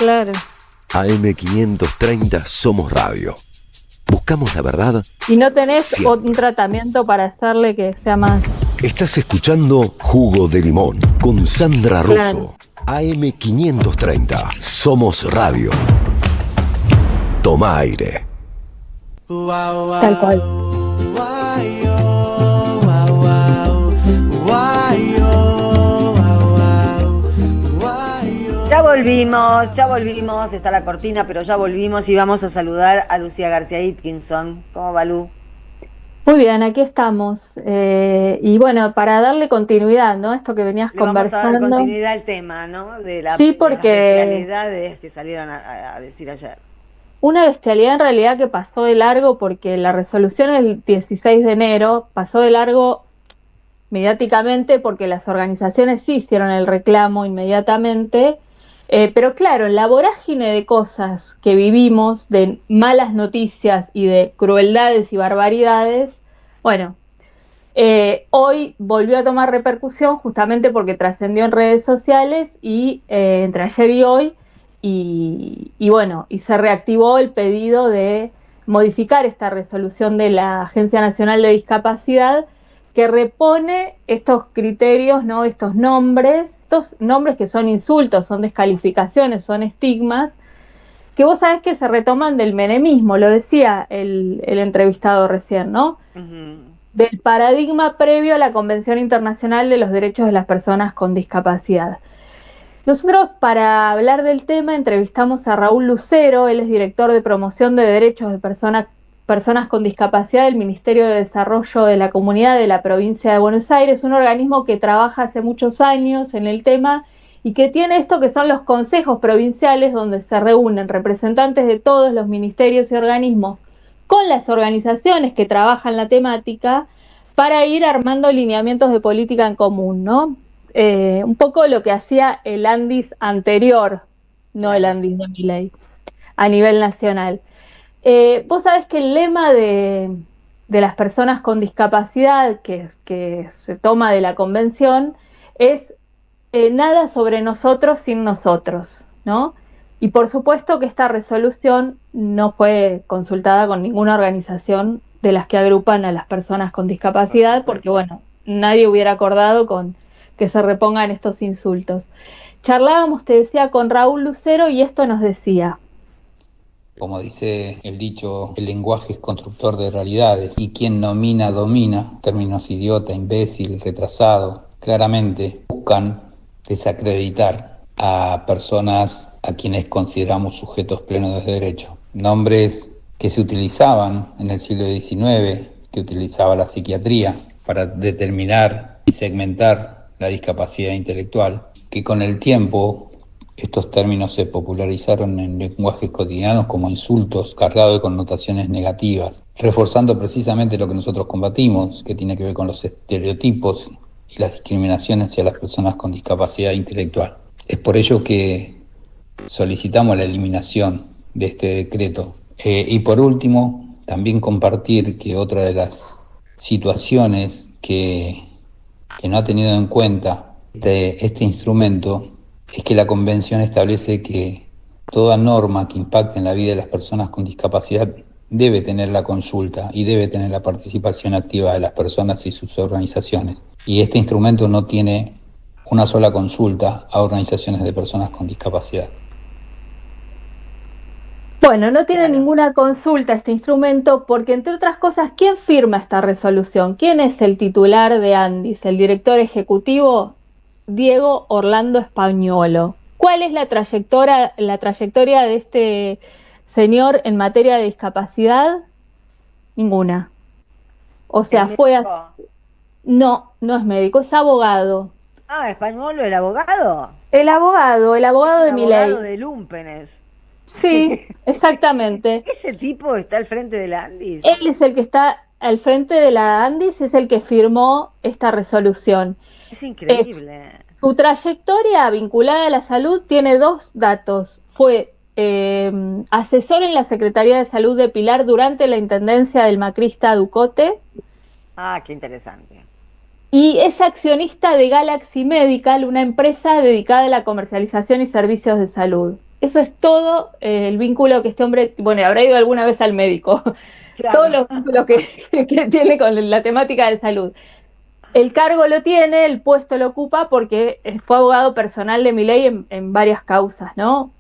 Claro. AM530 Somos Radio. Buscamos la verdad. Y no tenés siempre. un tratamiento para hacerle que sea más... Estás escuchando Jugo de Limón con Sandra Russo. Claro. AM530 Somos Radio. Toma aire. Tal cual. Ya volvimos, está la cortina, pero ya volvimos y vamos a saludar a Lucía García Itkinson. ¿Cómo va, Lu? Muy bien, aquí estamos. Y bueno, para darle continuidad, ¿no? Esto que venías Le vamos a dar conversando. continuidad al tema, ¿no? Sí, De las porque bestialidades que salieron a decir ayer. una bestialidad en realidad que pasó de largo porque la resolución del 16 de enero pasó de largo mediáticamente porque las organizaciones sí hicieron el reclamo inmediatamente, pero claro, en la vorágine de cosas que vivimos, de malas noticias y de crueldades y barbaridades, bueno, hoy volvió a tomar repercusión justamente porque trascendió en redes sociales y entre ayer y hoy, y bueno, y se reactivó el pedido de modificar esta resolución de la Agencia Nacional de Discapacidad que repone estos criterios, ¿no? Estos nombres que son insultos, son descalificaciones, son estigmas, que vos sabés que se retoman del menemismo, lo decía el entrevistado recién, ¿no? Del paradigma previo a la Convención Internacional de los Derechos de las Personas con Discapacidad. Nosotros, para hablar del tema, entrevistamos a Raúl Lucero. Él es director de promoción de derechos de personas con discapacidad del Ministerio de Desarrollo de la Comunidad de la Provincia de Buenos Aires, un organismo que trabaja hace muchos años en el tema y que tiene esto que son los consejos provinciales, donde se reúnen representantes de todos los ministerios y organismos con las organizaciones que trabajan la temática para ir armando lineamientos de política en común, ¿no? Un poco lo que hacía el Andis anterior, no el Andis de Milei, a nivel nacional. Vos sabés que el lema de las personas con discapacidad que se toma de la convención es nada sobre nosotros sin nosotros, ¿no? Y por supuesto que esta resolución no fue consultada con ninguna organización de las que agrupan a las personas con discapacidad, porque bueno, nadie hubiera acordado con que se repongan estos insultos. Charlábamos, te decía, con Raúl Lucero y esto nos decía. Como dice el dicho, el lenguaje es constructor de realidades y quien nomina domina, términos idiota, imbécil, retrasado, claramente buscan desacreditar a personas a quienes consideramos sujetos plenos de derecho. Nombres que se utilizaban en el siglo XIX, que utilizaba la psiquiatría para determinar y segmentar la discapacidad intelectual, que con el tiempo estos términos se popularizaron en lenguajes cotidianos como insultos cargados de connotaciones negativas, reforzando precisamente lo que nosotros combatimos, que tiene que ver con los estereotipos y las discriminaciones hacia las personas con discapacidad intelectual. Es por ello que solicitamos la eliminación de este decreto. Y por último, también compartir que otra de las situaciones que no ha tenido en cuenta este instrumento es que la Convención establece que toda norma que impacte en la vida de las personas con discapacidad debe tener la consulta y debe tener la participación activa de las personas y sus organizaciones. Y este instrumento no tiene una sola consulta a organizaciones de personas con discapacidad. Bueno, no tiene ninguna consulta este instrumento porque, entre otras cosas, ¿quién firma esta resolución? ¿Quién es el titular de Andis? ¿El director ejecutivo? Diego Orlando Españolo. ¿Cuál es la trayectoria de este señor en materia de discapacidad? Ninguna. O sea, No, no es médico, es abogado. Ah, Españolo, el abogado. El abogado de Milei. El abogado de Lumpenes. Sí, exactamente. ¿Ese tipo está al frente de la Andis? Él es el que está al frente de la Andis, es el que firmó esta resolución. Es increíble. Su trayectoria vinculada a la salud tiene dos datos. Fue asesor en la Secretaría de Salud de Pilar durante la intendencia del macrista Ducote. Ah, qué interesante. Y es accionista de Galaxy Medical, una empresa dedicada a la comercialización y servicios de salud. Eso es todo el vínculo que este hombre, bueno, habrá ido alguna vez al médico, todos Claro. los vínculos que tiene con la temática de salud. El cargo lo tiene, el puesto lo ocupa porque fue abogado personal de Milei en varias causas, ¿no?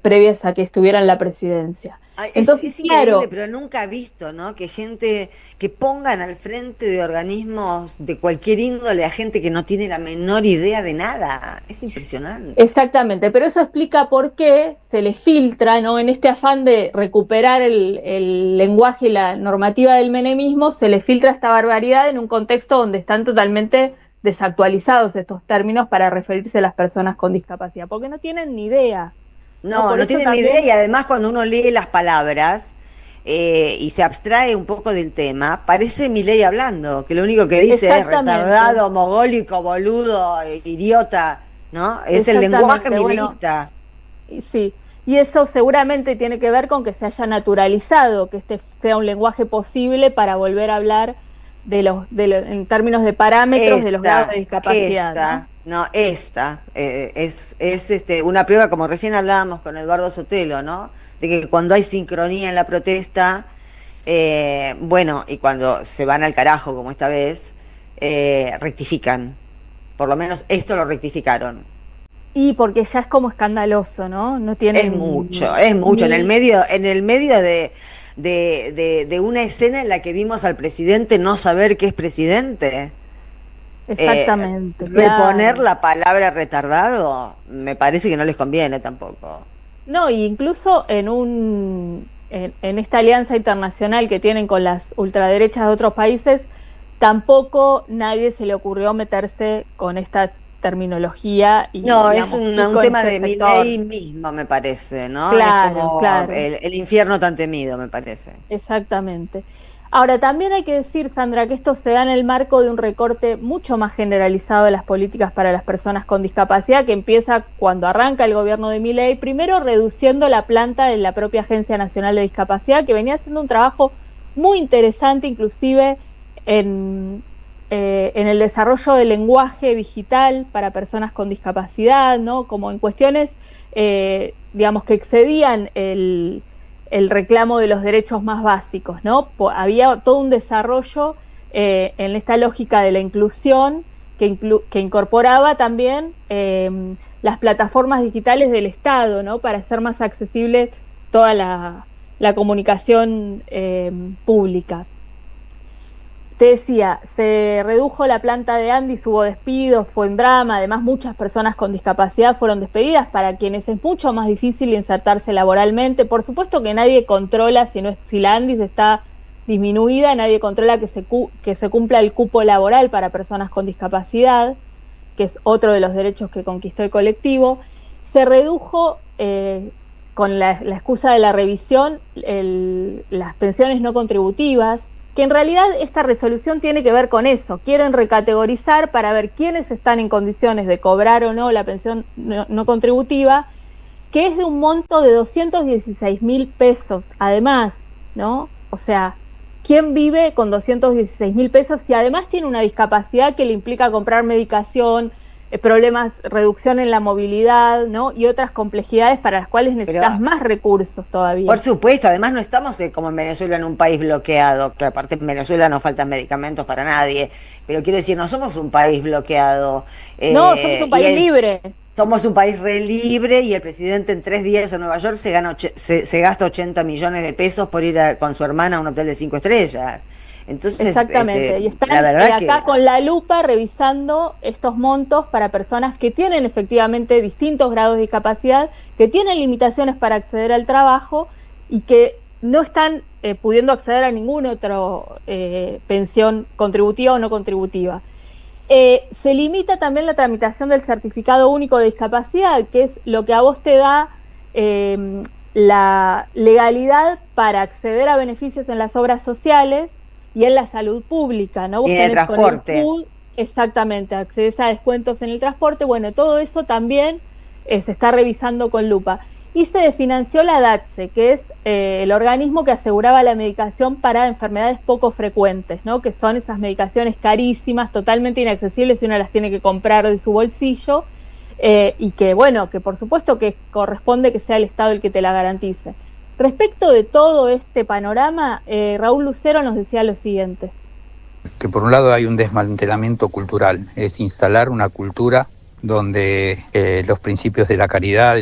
Previas a que estuviera en la presidencia. Ay, Entonces, es increíble, claro, pero nunca he visto, ¿no? Que gente que pongan al frente de organismos de cualquier índole a gente que no tiene la menor idea de nada. Es impresionante. exactamente, pero eso explica por qué se le filtra, ¿no? En este afán de recuperar el lenguaje y la normativa del menemismo, se le filtra esta barbaridad en un contexto donde están totalmente desactualizados estos términos para referirse a las personas con discapacidad, porque no tienen ni idea, ¿no? No, Por no eso tienen ni idea también, y además cuando uno lee las palabras y se abstrae un poco del tema, parece Milei hablando, que lo único que dice es exactamente, retardado, mogólico, boludo, idiota, ¿no? Es el lenguaje exactamente, bueno, mileísta. y sí, y eso seguramente tiene que ver con que se haya naturalizado, que este sea un lenguaje posible para volver a hablar en términos de parámetros de los grados de discapacidad, ¿no? No, esta, es una prueba, como recién hablábamos con Eduardo Sotelo, ¿no? De que cuando hay sincronía en la protesta, bueno, y cuando se van al carajo, como esta vez, rectifican. Por lo menos esto lo rectificaron. Y porque ya es como escandaloso, ¿no? No tienen Es mucho. ni En el medio de una escena en la que vimos al presidente no saber que es presidente. exactamente, Reponer claro. la palabra retardado, me parece que no les conviene tampoco. No, y incluso en esta alianza internacional que tienen con las ultraderechas de otros países, tampoco nadie se le ocurrió meterse con esta terminología y, No, es digamos, sí un con tema este de sector. Milei mismo, me parece, ¿no? Es Claro, como claro. el infierno tan temido, me parece. Exactamente. Ahora, también hay que decir, Sandra, que esto se da en el marco de un recorte mucho más generalizado de las políticas para las personas con discapacidad, que empieza cuando arranca el gobierno de Milei, primero reduciendo la planta de la propia Agencia Nacional de Discapacidad, que venía haciendo un trabajo muy interesante, inclusive en el desarrollo del lenguaje digital para personas con discapacidad, ¿no? Como en cuestiones, digamos, que excedían el reclamo de los derechos más básicos, ¿no? Había todo un desarrollo en esta lógica de la inclusión que incorporaba también las plataformas digitales del Estado, ¿no? Para hacer más accesible toda la comunicación pública. Te decía, se redujo la planta de Andis, hubo despidos, fue un drama, además muchas personas con discapacidad fueron despedidas, para quienes es mucho más difícil insertarse laboralmente. Por supuesto que nadie controla si la Andis está disminuida, nadie controla que se cumpla el cupo laboral para personas con discapacidad, que es otro de los derechos que conquistó el colectivo. Se redujo, con la excusa de la revisión, las pensiones no contributivas, que en realidad esta resolución tiene que ver con eso. Quieren recategorizar para ver quiénes están en condiciones de cobrar o no la pensión no contributiva, que es de un monto de 216.000 pesos, además, ¿no? O sea, ¿quién vive con 216.000 pesos si además tiene una discapacidad que le implica comprar medicación, problemas, reducción en la movilidad, ¿no? Y otras complejidades para las cuales Pero, necesitas más recursos por todavía. supuesto, además no estamos como en Venezuela en un país bloqueado, que aparte en Venezuela no faltan medicamentos para nadie, pero quiero decir, no somos un país bloqueado. No, somos un Y país libre. somos un país re libre y el presidente en 3 días en Nueva York se gasta 80 millones de pesos por ir con su hermana a un hotel de 5 estrellas. Entonces, Exactamente, y la están verdad acá que, con la lupa revisando estos montos para personas que tienen efectivamente distintos grados de discapacidad, que tienen limitaciones para acceder al trabajo y que no están pudiendo acceder a ninguna otra pensión contributiva o no contributiva. Se limita también la tramitación del certificado único de discapacidad, que es lo que a vos te da la legalidad para acceder a beneficios en las obras sociales y en la salud pública, ¿no? y Vos en el tenés con el transporte. PUD, exactamente, accedes a descuentos en el transporte, bueno, todo eso también se está revisando con lupa. Y se desfinanció la DATSE, que es el organismo que aseguraba la medicación para enfermedades poco frecuentes, ¿no? Que son esas medicaciones carísimas, totalmente inaccesibles, y uno las tiene que comprar de su bolsillo. y que bueno, que por supuesto que corresponde que sea el Estado el que te la garantice. Respecto de todo este panorama, Raúl Lucero nos decía lo siguiente. Que por un lado hay un desmantelamiento cultural, es instalar una cultura donde los principios de la caridad,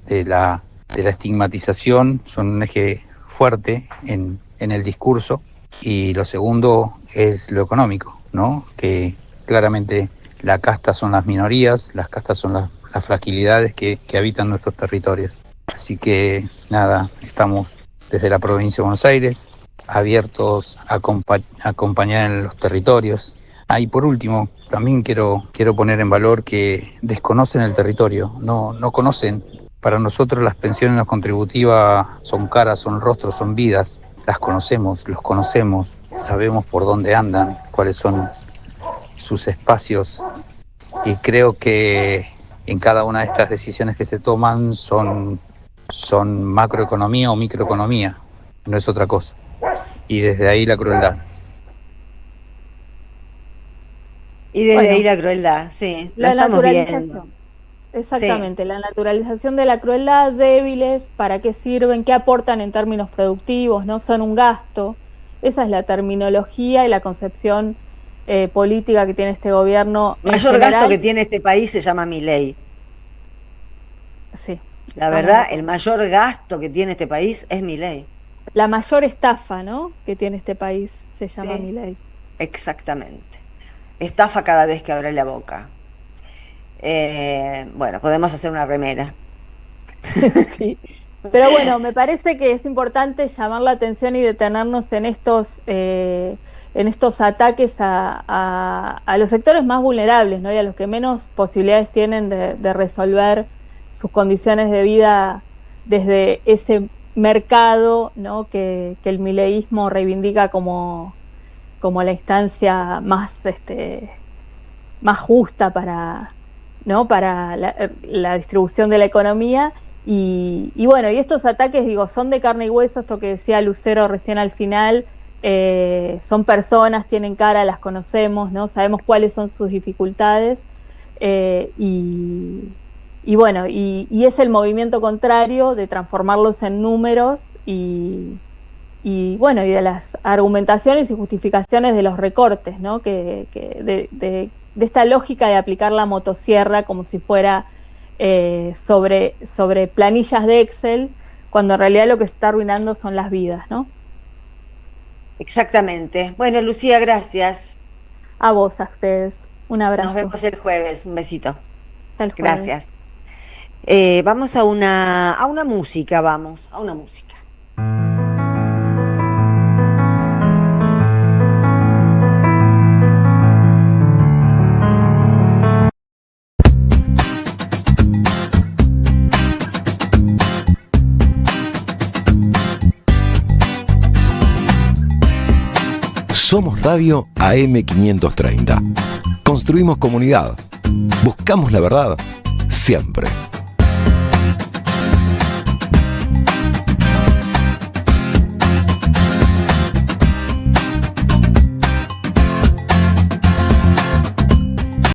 de la estigmatización son un eje fuerte en el discurso, y lo segundo es lo económico, ¿no? Que claramente la casta son las minorías, las castas son las fragilidades que habitan nuestros territorios. Así que nada, estamos desde la provincia de Buenos Aires abiertos a acompañar en los territorios. Y por último, también quiero poner en valor que desconocen el territorio, no conocen. Para nosotros las pensiones no contributivas son caras, son rostros, son vidas. Las conocemos, los conocemos, sabemos por dónde andan, cuáles son sus espacios, y creo que en cada una de estas decisiones que se toman son macroeconomía o microeconomía, no es otra cosa. Y desde ahí la crueldad. Y desde ahí la crueldad, sí, la estamos viendo. Exactamente, sí. La naturalización de la crueldad, débiles, ¿para qué sirven? ¿Qué aportan en términos productivos? ¿No? Son un gasto. Esa es la terminología y la concepción política que tiene este gobierno. El mayor gasto que tiene este país se llama Milei. Sí. La verdad, el mayor gasto que tiene este país es Milei. La mayor estafa, ¿no?, que tiene este país se llama Milei. Exactamente. Estafa cada vez que abre la boca. Bueno, podemos hacer una remera. Sí. Pero bueno, me parece que es importante llamar la atención y detenernos en estos ataques a los sectores más vulnerables, ¿no?, y a los que menos posibilidades tienen de resolver sus condiciones de vida desde ese mercado, ¿no?, que el mileísmo reivindica como la instancia más justa para la distribución de la economía. Y bueno, y estos ataques, digo, son de carne y hueso, esto que decía Lucero recién al final, son personas, tienen cara, las conocemos, ¿no? Sabemos cuáles son sus dificultades, y bueno, y es el movimiento contrario de transformarlos en números y bueno, y de las argumentaciones y justificaciones de los recortes, ¿no?, que de esta lógica de aplicar la motosierra como si fuera sobre planillas de Excel, cuando en realidad lo que se está arruinando son las vidas, ¿no? Exactamente. Bueno, Lucía, gracias. A vos, a ustedes. Un abrazo. Nos vemos el jueves. Un besito. Hasta el jueves. Gracias. Vamos a una música, vamos, a una música. Somos Radio AM530. Construimos comunidad. Buscamos la verdad siempre.